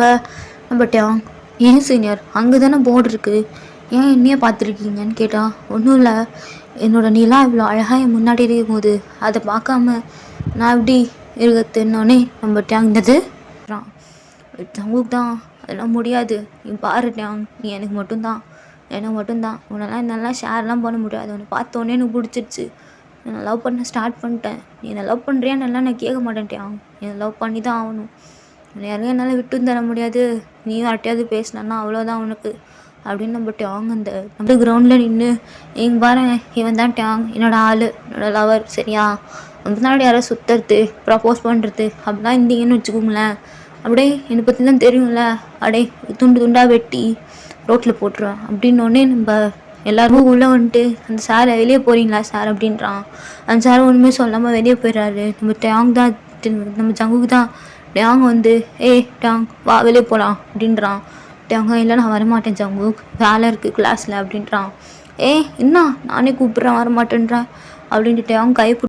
அப்போ நம்ம டேங், ஏன் சீனியர் அங்கே தானே போர்டு இருக்குது, ஏன் என்னையே பார்த்துருக்கீங்கன்னு கேட்டான். ஒன்றும் இல்லை, என்னோட நீலாம் இவ்வளோ அழகாக என் முன்னாடி இருக்கும்போது அதை பார்க்காம நான் எப்படி இருக்கத்துன்னொன்னே நம்ம டேங் இருந்தது ஜங்குக் தான், அதெல்லாம் முடியாது, நீ பாரு டேங், நீ எனக்கு மட்டும்தான் உன்னெல்லாம் என்னெல்லாம் ஷேர்லாம் பண்ண முடியாது, உன்னை பார்த்தோன்னே எனக்கு பிடிச்சிருச்சு, நான் லவ் பண்ண ஸ்டார்ட் பண்ணிட்டேன், நீ என்னை லவ் பண்ணுறியான்னு எல்லாம் நான் கேட்க மாட்டேன் டேங், என்னை லவ் பண்ணி தான் ஆகணும், யாரையும் என்னால் விட்டு தர முடியாது, நீ யார்ட்டையாவது பேசினா அவ்வளோதான் உனக்கு அப்படின்னு நம்ம டேங் அந்த நம்ம கிரவுண்டில் நின்று எங்க பாரு இவன் தான் டேங், என்னோட ஆள், என்னோட லவர், சரியா முன்னாடி யாரோ சுற்றுறது ப்ரப்போஸ் பண்ணுறது அப்படிலாம் இருந்தீங்கன்னு வச்சுக்கோங்களேன், அப்படியே என்னை பற்றி தான் தெரியும்ல, அப்படியே துண்டு துண்டாக வெட்டி ரோட்டில் போட்டுருவேன் அப்படின்னோடனே நம்ம எல்லாருமே உள்ளே வந்துட்டு அந்த சார் வெளியே போகிறீங்களா சார் அப்படின்றான். அந்த சார் ஒன்றுமே சொல்லாமல் வெளியே போயிடுறாரு. நம்ம டேங் தான், நம்ம ஜங்குக்கு தான் டேங் வந்து டேங் வா வெளியே போகலாம் அப்படின்றான். டேங்க இல்லை நான் வரமாட்டேன் ஜங்குக், வேலை இருக்குது கிளாஸில் அப்படின்றான். என்ன நானே கூப்பிட்றேன் வரமாட்டேன்றேன் அப்படின்ட்டு டேங் கை